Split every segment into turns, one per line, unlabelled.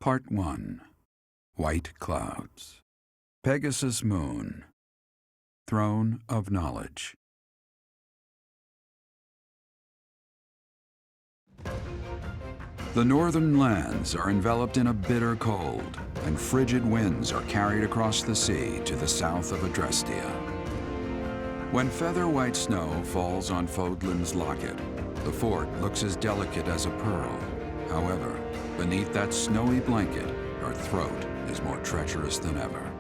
Part 1. White Clouds. Pegasus Moon. Throne of Knowledge. The northern lands are enveloped in a bitter cold, and frigid winds are carried across the sea to the south of Adrestia. When feather-white snow falls on Fodlan's locket, the fort looks as delicate as a pearl. However, beneath that snowy blanket, her throat is more treacherous than ever.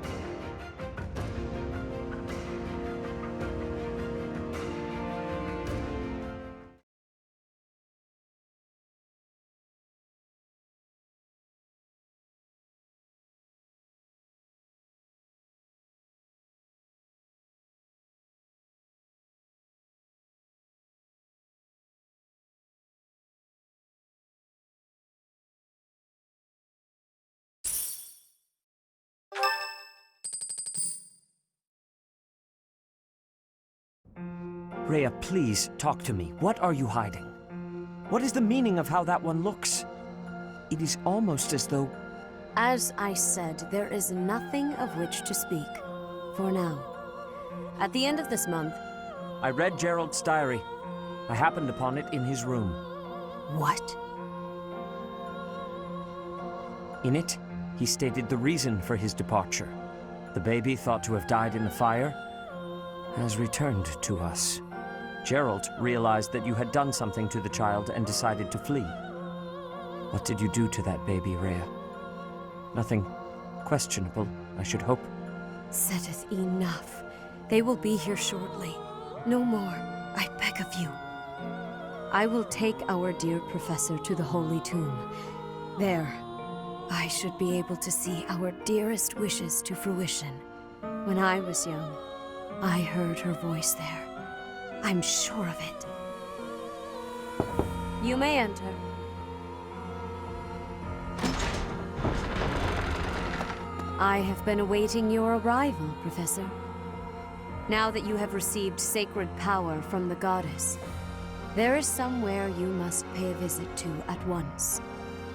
Rhea, please, talk to me. What are you hiding? What is the meaning of how that one looks? It is almost as though...
As I said, there is nothing of which to speak. For now. At the end of this month...
I read Gerald's diary. I happened upon it in his room.
What?
In it, he stated the reason for his departure. The baby, thought to have died in the fire, has returned to us. Gerald realized that you had done something to the child and decided to flee. What did you do to that baby, Rhea? Nothing questionable, I should hope.
Setteth enough. They will be here shortly. No more, I beg of you. I will take our dear professor to the Holy Tomb. There, I should be able to see our dearest wishes to fruition. When I was young, I heard her voice there. I'm sure of it. You may enter. I have been awaiting your arrival, Professor. Now that you have received sacred power from the goddess, there is somewhere you must pay a visit to at once.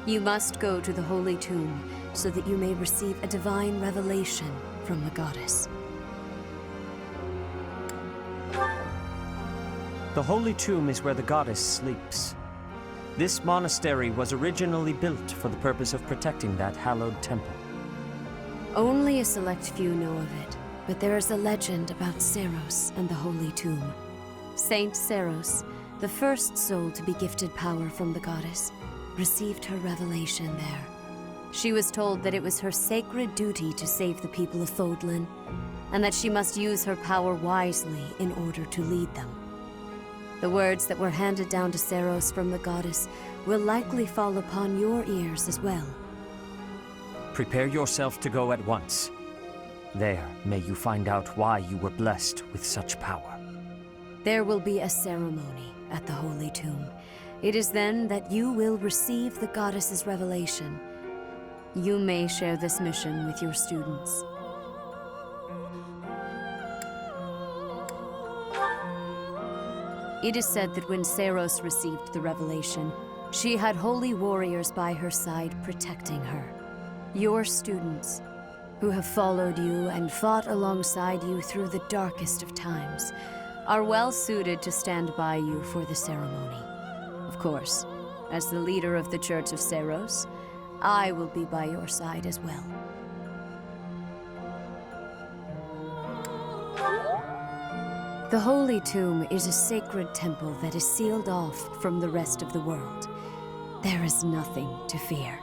You must go to the Holy Tomb so that you may receive a divine revelation from the goddess.
The Holy Tomb is where the goddess sleeps. This monastery was originally built for the purpose of protecting that hallowed temple.
Only a select few know of it, but there is a legend about Seiros and the Holy Tomb. Saint Seiros, the first soul to be gifted power from the goddess, received her revelation there. She was told that it was her sacred duty to save the people of Fodlan, and that she must use her power wisely in order to lead them. The words that were handed down to Seiros from the goddess will likely fall upon your ears as well.
Prepare yourself to go at once. There, may you find out why you were blessed with such power.
There will be a ceremony at the Holy Tomb. It is then that you will receive the goddess's revelation. You may share this mission with your students. It is said that when Seiros received the revelation, she had holy warriors by her side protecting her. Your students, who have followed you and fought alongside you through the darkest of times, are well suited to stand by you for the ceremony. Of course, as the leader of the Church of Seiros, I will be by your side as well. The Holy Tomb is a sacred temple that is sealed off from the rest of the world. There is nothing to fear.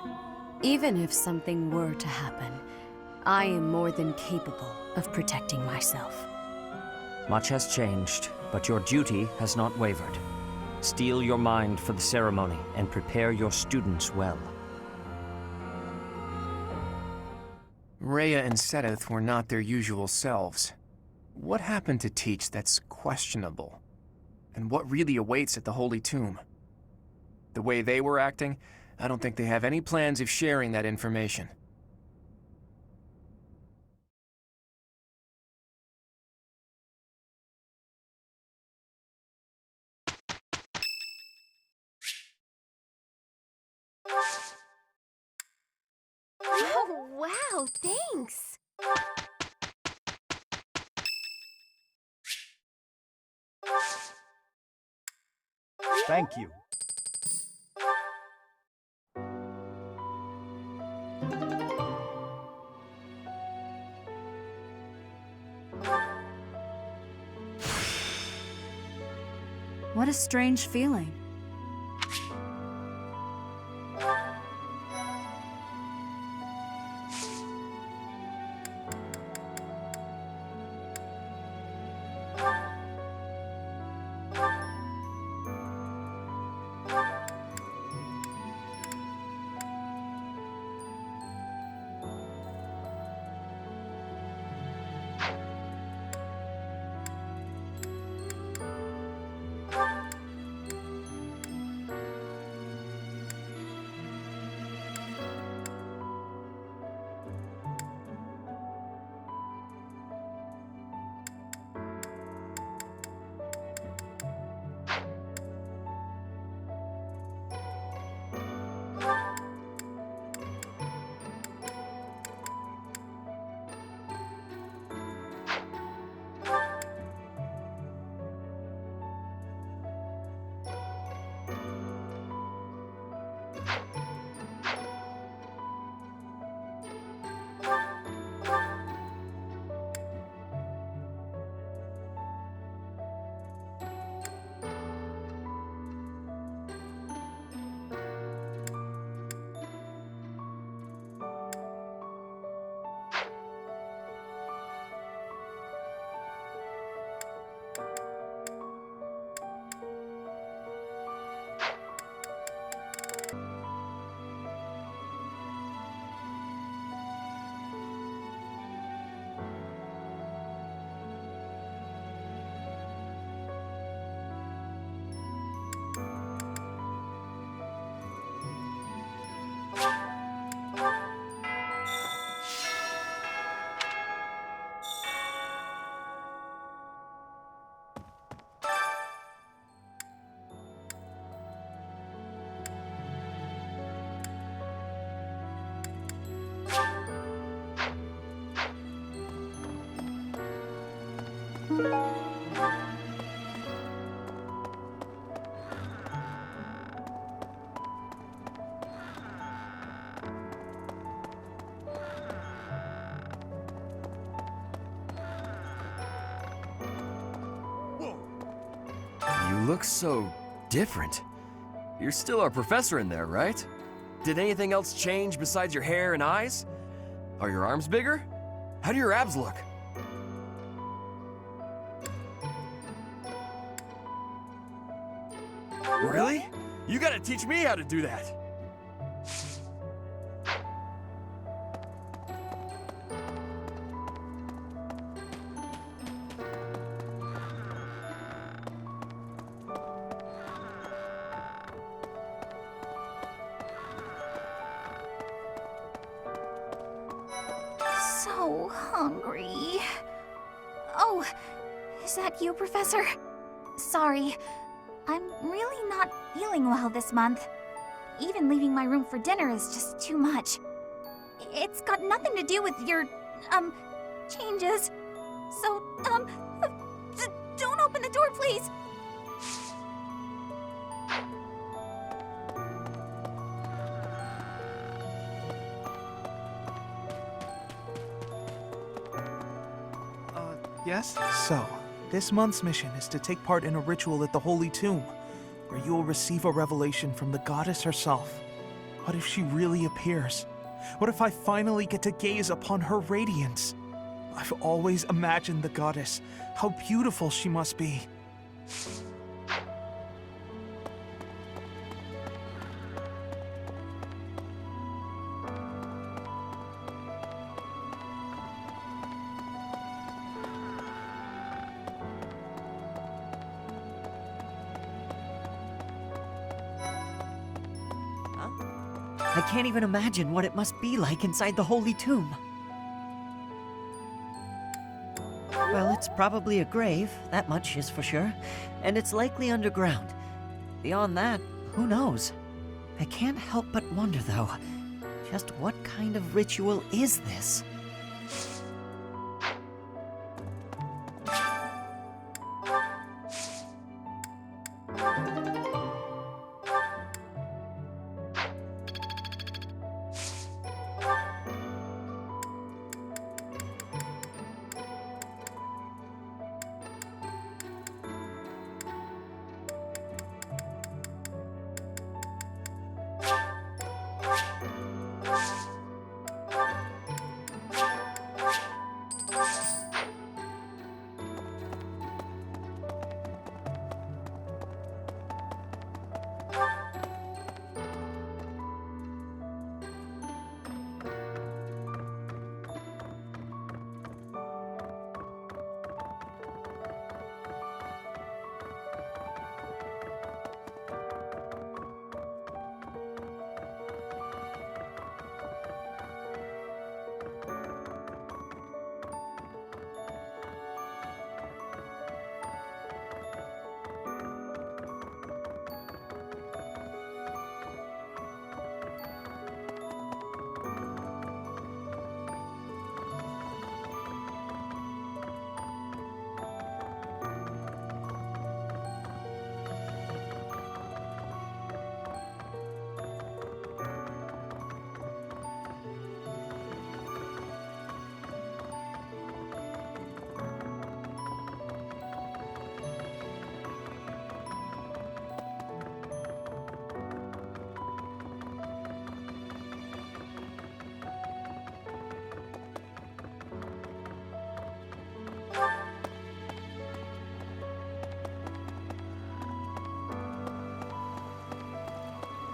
Even if something were to happen, I am more than capable of protecting myself.
Much has changed, but your duty has not wavered. Steel your mind for the ceremony and prepare your students well.
Rhea and Seteth were not their usual selves. What happened to teach that's questionable? And what really awaits at the Holy Tomb? The way they were acting, I don't think they have any plans of sharing that information.
Oh, wow, thanks.
Thank you.
What a strange feeling.
You look so different. You're still our professor in there, right? Did anything else change besides your hair and eyes? Are your arms bigger? How do your abs look? Really? You gotta teach me how to do that.
So hungry. Oh, is that you, Professor? Sorry, I'm really not feeling well this month. Even leaving my room for dinner is just too much. It's got nothing to do with your, changes. So, don't open the door, please.
Yes? So, this month's mission is to take part in a ritual at the Holy Tomb, where you will receive a revelation from the goddess herself. What if she really appears? What if I finally get to gaze upon her radiance? I've always imagined the goddess, how beautiful she must be.
I can't even imagine what it must be like inside the Holy Tomb. Well, it's probably a grave, that much is for sure, and it's likely underground. Beyond that, who knows? I can't help but wonder, though. Just what kind of ritual is this?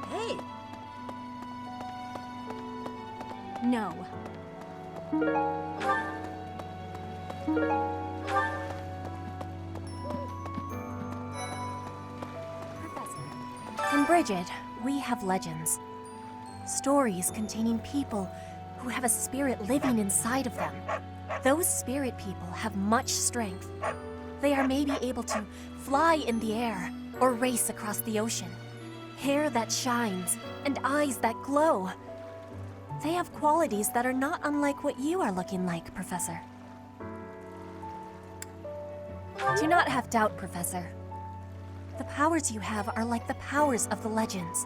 Hey! No. In Bridget, we have legends. Stories containing people who have a spirit living inside of them. Those spirit people have much strength. They are maybe able to fly in the air or race across the ocean. Hair that shines and eyes that glow. They have qualities that are not unlike what you are looking like, Professor. Do not have doubt, Professor. The powers you have are like the powers of the legends.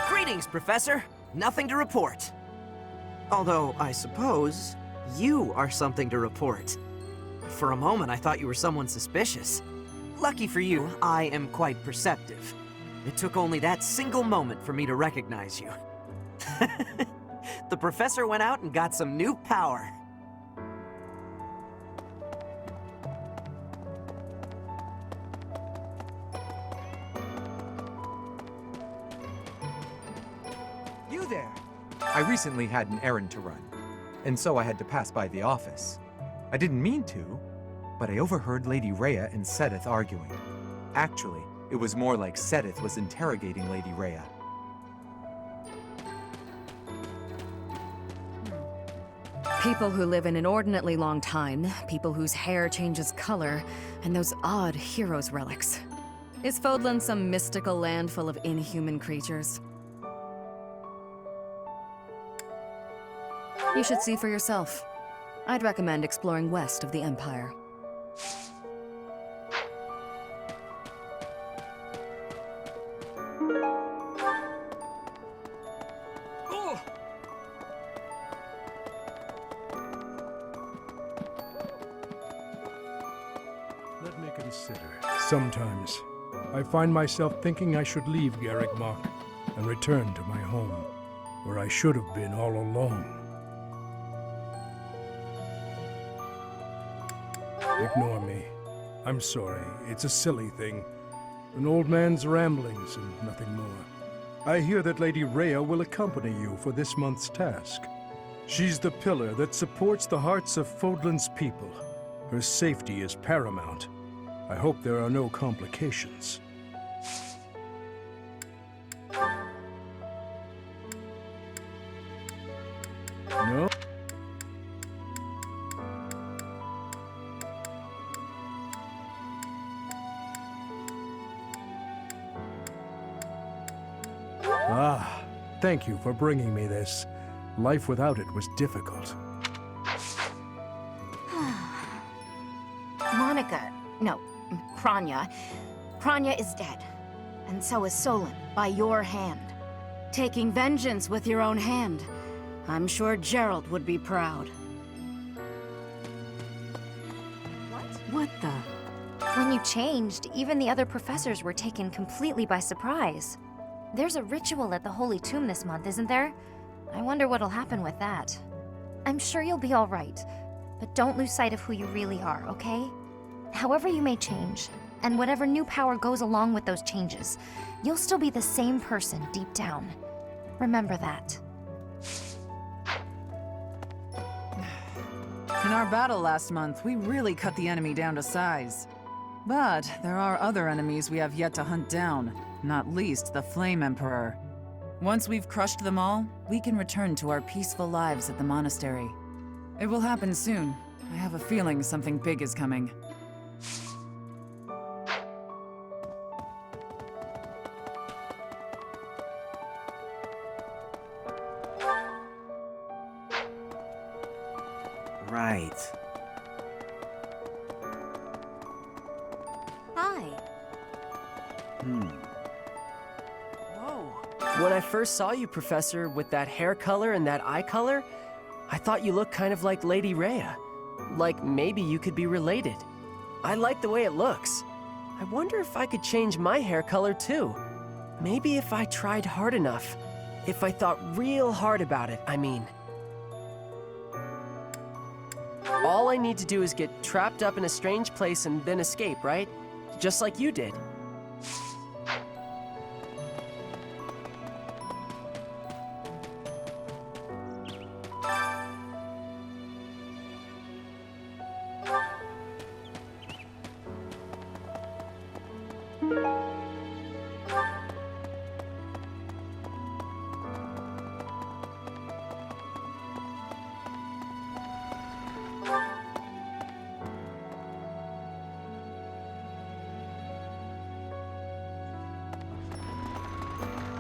Greetings, Professor. Nothing to report. Although, I suppose, you are something to report. For a moment, I thought you were someone suspicious. Lucky for you, I am quite perceptive. It took only that single moment for me to recognize you. The professor went out and got some new power.
You there! I recently had an errand to run, and so I had to pass by the office. I didn't mean to, but I overheard Lady Rhea and Sedith arguing. Actually, it was more like Sedith was interrogating Lady Rhea.
People who live an inordinately long time, people whose hair changes color, and those odd heroes' relics. Is Fodlan some mystical land full of inhuman creatures? You should see for yourself. I'd recommend exploring west of the Empire.
Let me consider. Sometimes, I find myself thinking I should leave Garrick Mach and return to my home, where I should have been all along. Ignore me. I'm sorry. It's a silly thing. An old man's ramblings and nothing more. I hear that Lady Rhea will accompany you for this month's task. She's the pillar that supports the hearts of Fodlan's people. Her safety is paramount. I hope there are no complications. No? Ah, thank you for bringing me this. Life without it was difficult.
Monica, no, Kranya. Kranya is dead. And so is Solon, by your hand. Taking vengeance with your own hand. I'm sure Gerald would be proud.
What the?
When you changed, even the other professors were taken completely by surprise. There's a ritual at the Holy Tomb this month, isn't there? I wonder what'll happen with that. I'm sure you'll be all right, but don't lose sight of who you really are, okay? However you may change, and whatever new power goes along with those changes, you'll still be the same person deep down. Remember that.
In our battle last month, we really cut the enemy down to size. But there are other enemies we have yet to hunt down, not least the Flame Emperor. Once we've crushed them all, we can return to our peaceful lives at the monastery. It will happen soon. I have a feeling something big is coming.
Right.
Hi.
When I first saw you, Professor, with that hair color and that eye color, I thought you looked kind of like Lady Rhea. Like maybe you could be related. I like the way it looks. I wonder if I could change my hair color too. Maybe if I tried hard enough. If I thought real hard about it, I mean. All I need to do is get trapped up in a strange place and then escape, right? Just like you did.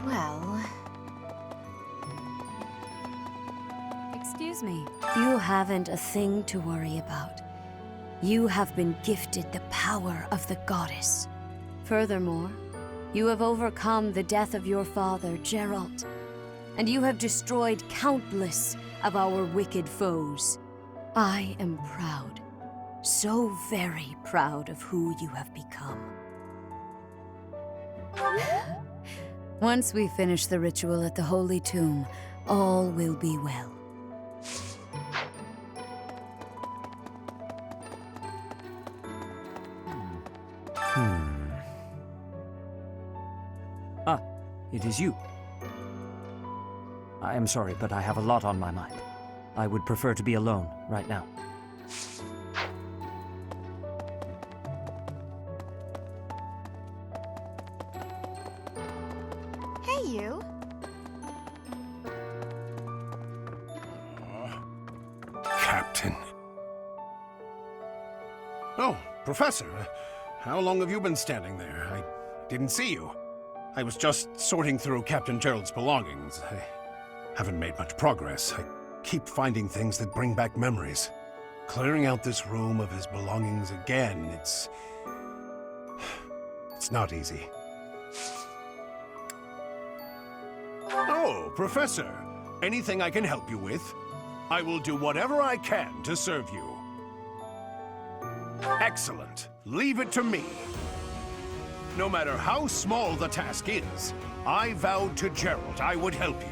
Well...
Excuse me. You haven't a thing to worry about. You have been gifted the power of the goddess. Furthermore, you have overcome the death of your father, Gerald, and you have destroyed countless of our wicked foes. I am proud, so very proud of who you have become. Once we finish the ritual at the Holy Tomb, all will be well.
Ah, it is you. I am sorry, but I have a lot on my mind. I would prefer to be alone right now.
Hey, you.
Captain. Oh, Professor. How long have you been standing there? I didn't see you. I was just sorting through Captain Gerald's belongings. I haven't made much progress. I keep finding things that bring back memories. Clearing out this room of his belongings again, it's not easy. Oh, Professor. Anything I can help you with? I will do whatever I can to serve you. Excellent. Leave it to me. No matter how small the task is, I vowed to Gerald I would help you.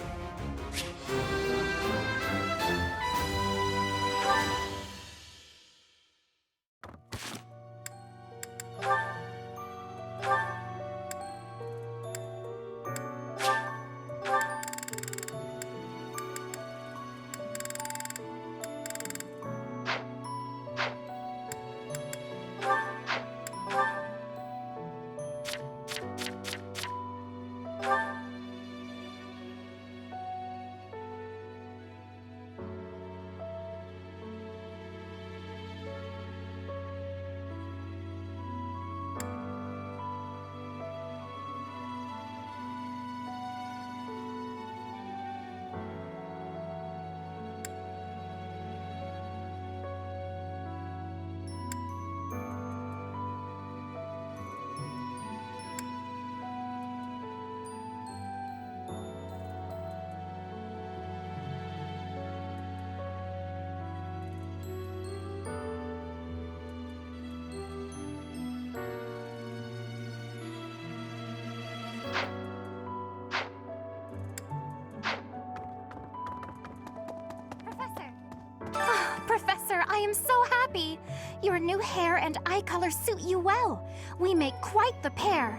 I am so happy! Your new hair and eye color suit you well. We make quite the pair.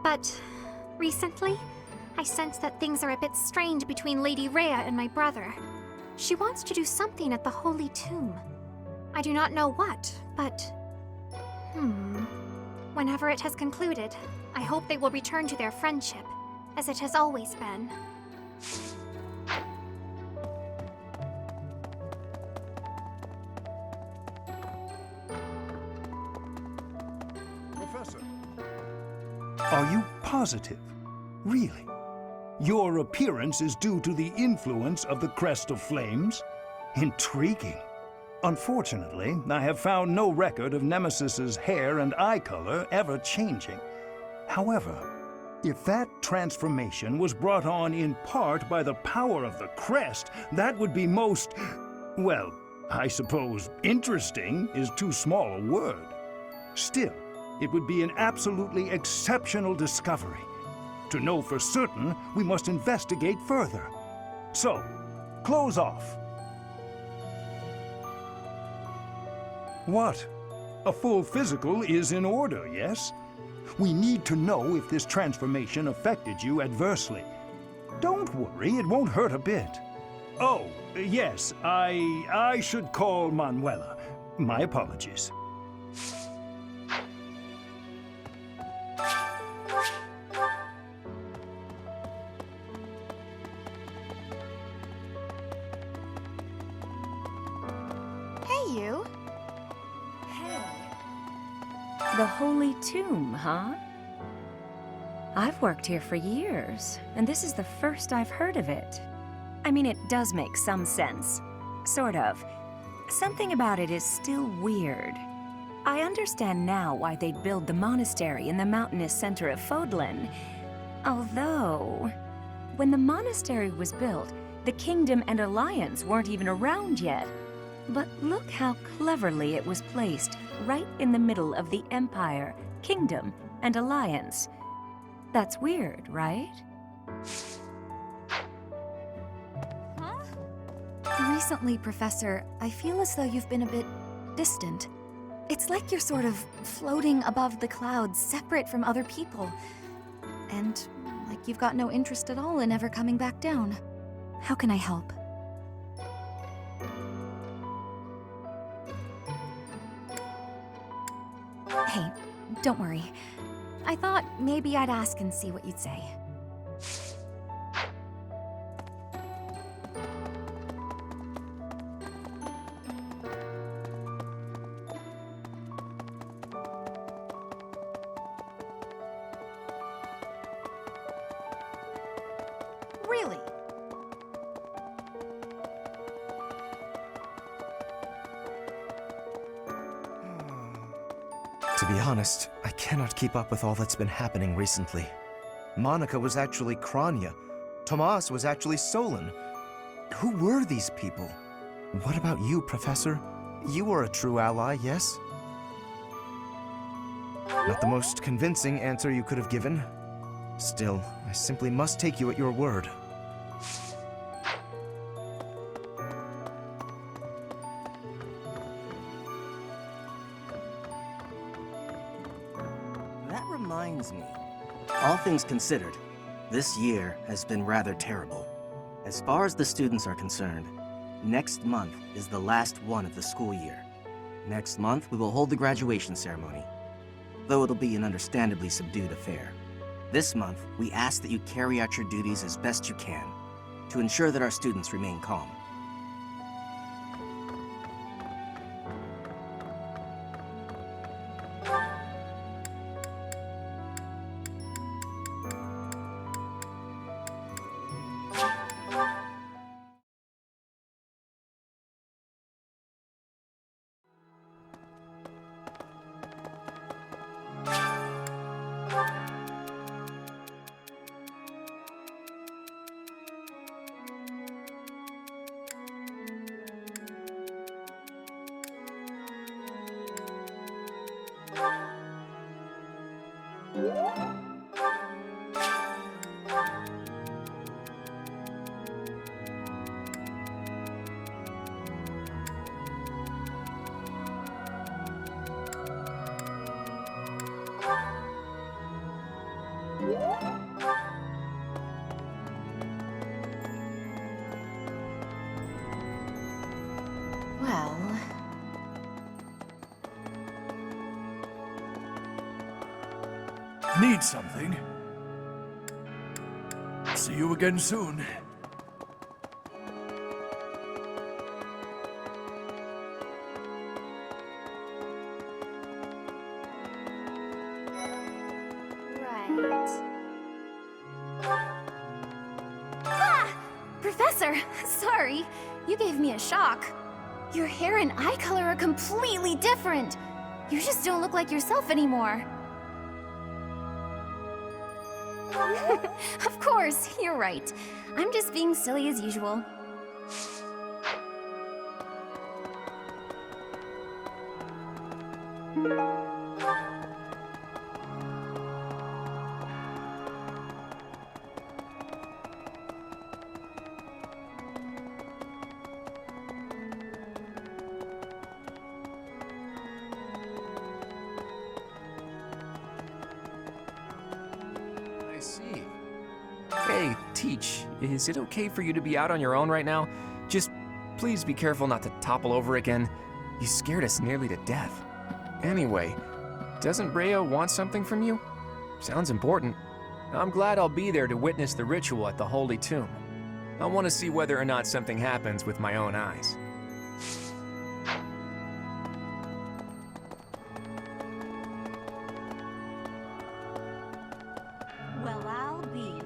But recently, I sense that things are a bit strained between Lady Rhea and my brother. She wants to do something at the Holy Tomb. I do not know what, but... Whenever it has concluded, I hope they will return to their friendship, as it has always been.
Professor. Are you positive? Really? Your appearance is due to the influence of the Crest of Flames? Intriguing. Unfortunately, I have found no record of Nemesis's hair and eye color ever changing. However, if that transformation was brought on in part by the power of the crest, that would be most, well, I suppose interesting is too small a word. Still, it would be an absolutely exceptional discovery. To know for certain, we must investigate further. So, close off. What? A full physical is in order, yes? We need to know if this transformation affected you adversely. Don't worry, it won't hurt a bit. Oh, yes, I should call Manuela. My apologies.
Hey, you.
The Holy Tomb, huh? I've worked here for years, and this is the first I've heard of it. I mean, it does make some sense. Sort of. Something about it is still weird. I understand now why they'd build the monastery in the mountainous center of Fodlan. Although, when the monastery was built, the Kingdom and Alliance weren't even around yet. But look how cleverly it was placed, right in the middle of the Empire, Kingdom, and Alliance. That's weird, right?
Recently, Professor, I feel as though you've been a bit distant. It's like you're sort of floating above the clouds, separate from other people. And like you've got no interest at all in ever coming back down. How can I help? Hey, don't worry. I thought maybe I'd ask and see what you'd say.
Really?
To be honest, I cannot keep up with all that's been happening recently. Monica was actually Kranya. Tomas was actually Solon. Who were these people? What about you, Professor? You were a true ally, yes? Not the most convincing answer you could have given. Still, I simply must take you at your word.
That reminds me. All things considered, this year has been rather terrible. As far as the students are concerned, next month is the last one of the school year. Next month, we will hold the graduation ceremony, though it'll be an understandably subdued affair. This month, we ask that you carry out your duties as best you can to ensure that our students remain calm.
Well...
Need something? See you again soon.
Ah! Professor, sorry. You gave me a shock. Your hair and eye color are completely different. You just don't look like yourself anymore. Of course, you're right. I'm just being silly as usual.
I see. Hey, Teach, is it okay for you to be out on your own right now? Just please be careful not to topple over again. You scared us nearly to death. Anyway, doesn't Rhea want something from you? Sounds important. I'm glad I'll be there to witness the ritual at the Holy Tomb. I want to see whether or not something happens with my own eyes.
Well, I'll be.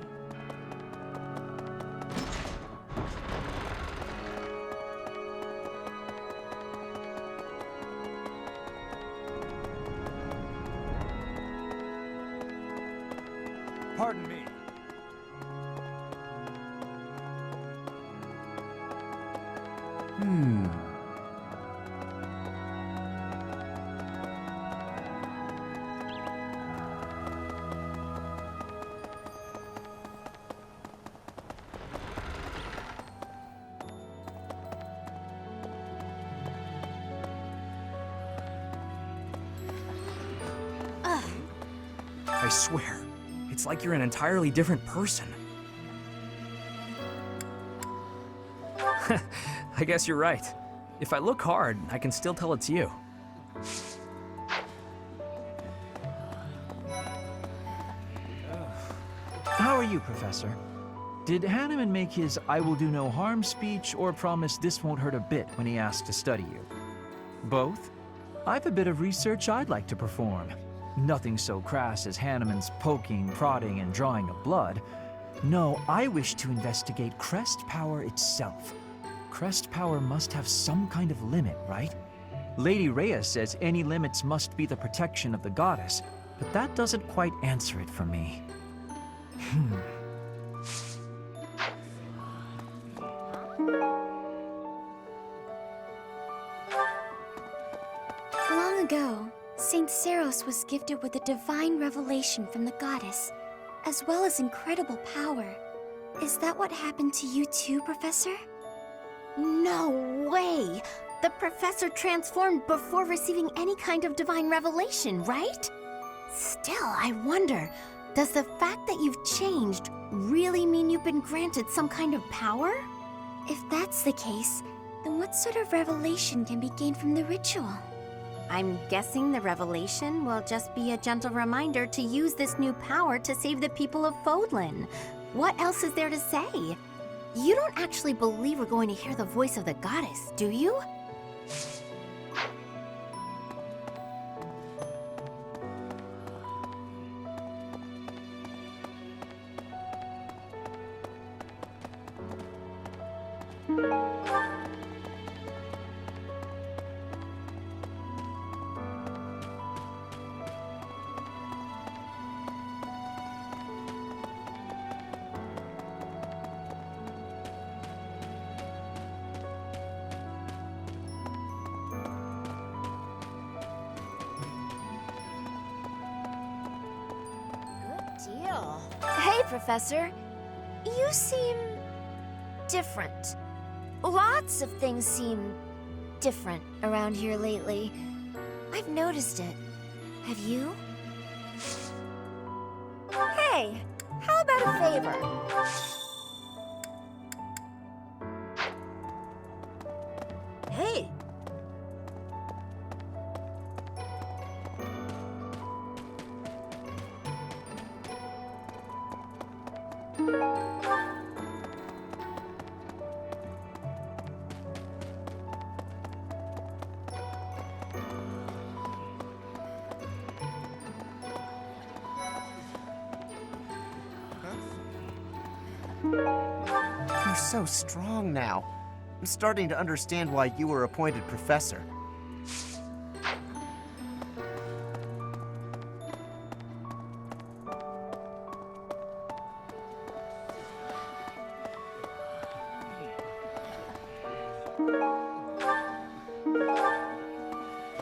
Pardon me.
I swear, it's like you're an entirely different person.
I guess you're right. If I look hard, I can still tell it's you.
How are you, Professor? Did Hanneman make his "I will do no harm" speech or promise this won't hurt a bit when he asked to study you? Both? I've a bit of research I'd like to perform. Nothing so crass as Hanneman's poking, prodding, and drawing of blood. No, I wish to investigate crest power itself. Crest power must have some kind of limit, right? Lady Rhea says any limits must be the protection of the goddess, but that doesn't quite answer it for me.
Long ago, Saint Seros was gifted with a divine revelation from the goddess, as well as incredible power. Is that what happened to you too, Professor? No way! The Professor transformed before receiving any kind of divine revelation, right? Still, I wonder, does the fact that you've changed really mean you've been granted some kind of power? If that's the case, then what sort of revelation can be gained from the ritual? I'm guessing the revelation will just be a gentle reminder to use this new power to save the people of Fodlan. What else is there to say? You don't actually believe we're going to hear the voice of the goddess, do you? Hey, Professor. You seem different. Lots of things seem different around here lately. I've noticed it. Have you? Hey, how about a favor?
Hey,
You're so strong now. I'm starting to understand why you were appointed professor.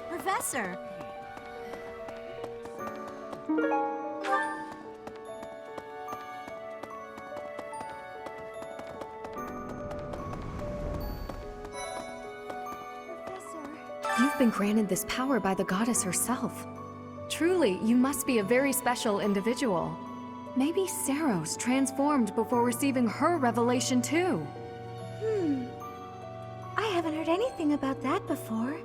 Professor!
You've been granted this power by the goddess herself. Truly, you must be a very special individual. Maybe Saros transformed before receiving her revelation too.
I haven't heard anything about that before.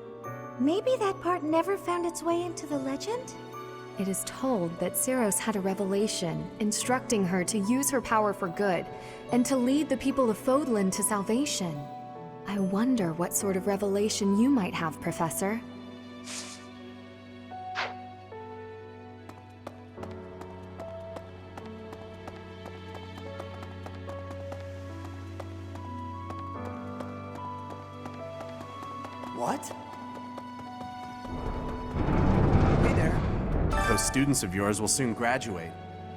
Maybe that part never found its way into the legend?
It is told that Saros had a revelation instructing her to use her power for good and to lead the people of Fodlan to salvation. I wonder what sort of revelation you might have, Professor.
What? Hey there. Those students of yours will soon graduate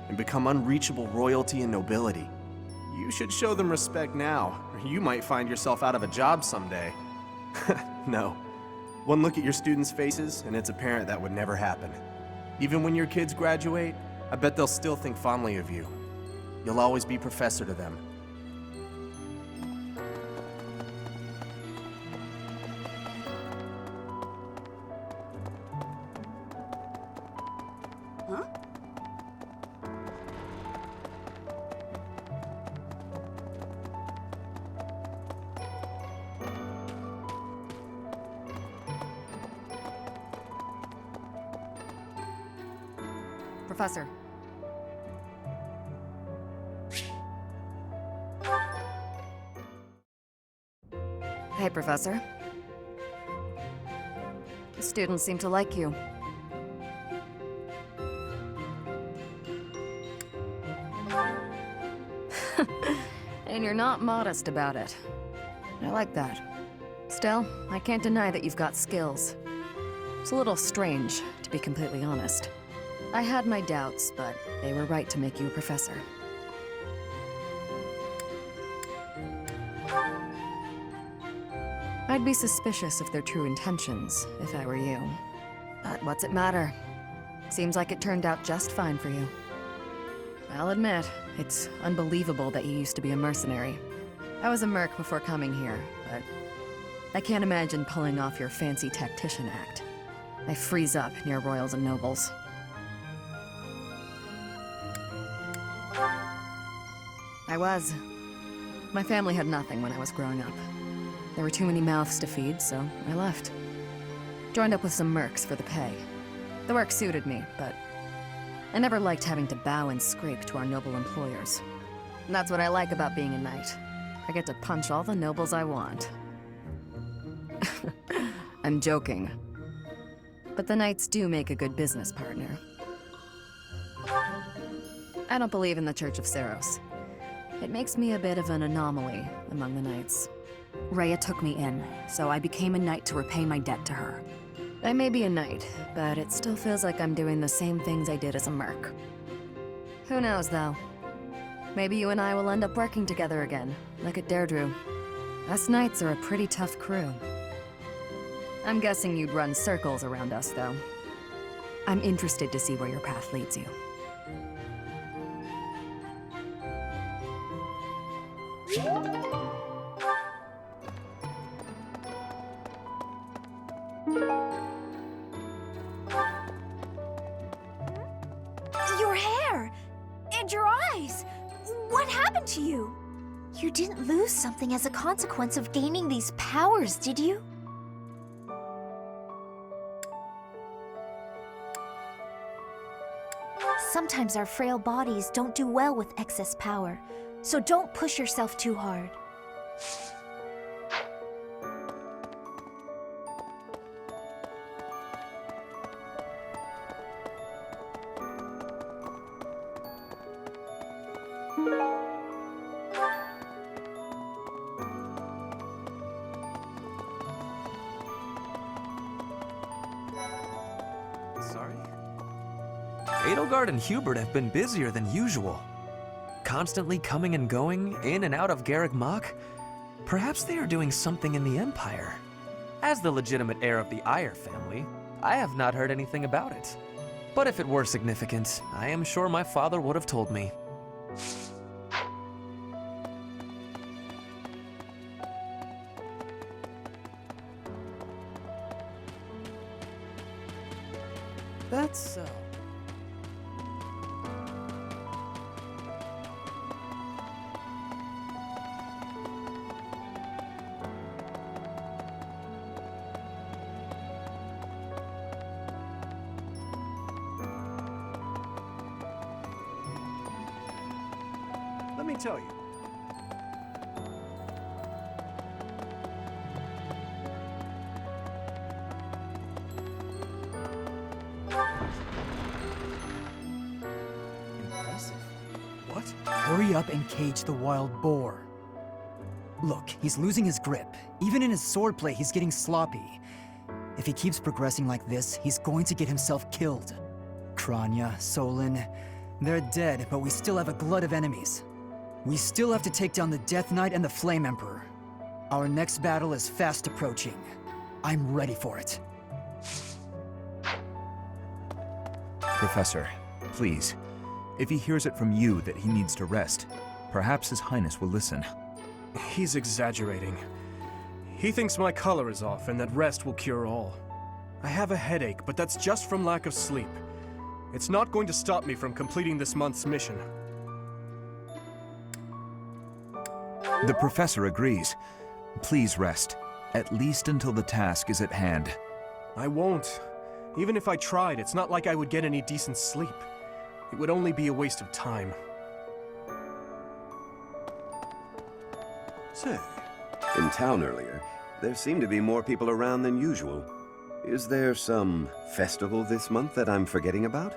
and become unreachable royalty and nobility. You should show them respect now, or you might find yourself out of a job someday. No. One look at your students' faces, and it's apparent that would never happen. Even when your kids graduate, I bet they'll still think fondly of you. You'll always be professor to them.
Professor. Hey, Professor. The students seem to like you. And you're not modest about it. I like that. Still, I can't deny that you've got skills. It's a little strange, to be completely honest. I had my doubts, but they were right to make you a professor. I'd be suspicious of their true intentions, if I were you. But what's it matter? Seems like it turned out just fine for you. I'll admit, it's unbelievable that you used to be a mercenary. I was a merc before coming here, but I can't imagine pulling off your fancy tactician act. I freeze up near royals and nobles. I was. My family had nothing when I was growing up. There were too many mouths to feed, so I left. Joined up with some mercs for the pay. The work suited me, but I never liked having to bow and scrape to our noble employers. And that's what I like about being a knight. I get to punch all the nobles I want. I'm joking. But the knights do make a good business partner. I don't believe in the Church of Saros. It makes me a bit of an anomaly among the knights. Rhea took me in, so I became a knight to repay my debt to her. I may be a knight, but it still feels like I'm doing the same things I did as a merc. Who knows, though? Maybe you and I will end up working together again, like at Deirdre. Us knights are a pretty tough crew. I'm guessing you'd run circles around us, though. I'm interested to see where your path leads you.
Your hair! And your eyes! What happened to you? You didn't lose something as a consequence of gaining these powers, did you? Sometimes our frail bodies don't do well with excess power, so don't push yourself too hard.
Edelgard and Hubert have been busier than usual. Constantly coming and going, in and out of Garreg Mach. Perhaps they are doing something in the Empire. As the legitimate heir of the Eyre family, I have not heard anything about it. But if it were significant, I am sure my father would have told me. That's so.
Let me tell you.
Impressive.
What? Hurry up and cage the wild boar. Look, he's losing his grip. Even in his swordplay, he's getting sloppy. If he keeps progressing like this, he's going to get himself killed. Kranya, Solon, they're dead, but we still have a glut of enemies. We still have to take down the Death Knight and the Flame Emperor. Our next battle is fast approaching. I'm ready for it.
Professor, please. If he hears it from you that he needs to rest, perhaps His Highness will listen.
He's exaggerating. He thinks my color is off and that rest will cure all. I have a headache, but that's just from lack of sleep. It's not going to stop me from completing this month's mission.
The Professor agrees. Please rest, at least until the task is at hand.
I won't. Even if I tried, it's not like I would get any decent sleep. It would only be a waste of time.
Say, in town earlier, there seemed to be more people around than usual. Is there some festival this month that I'm forgetting about?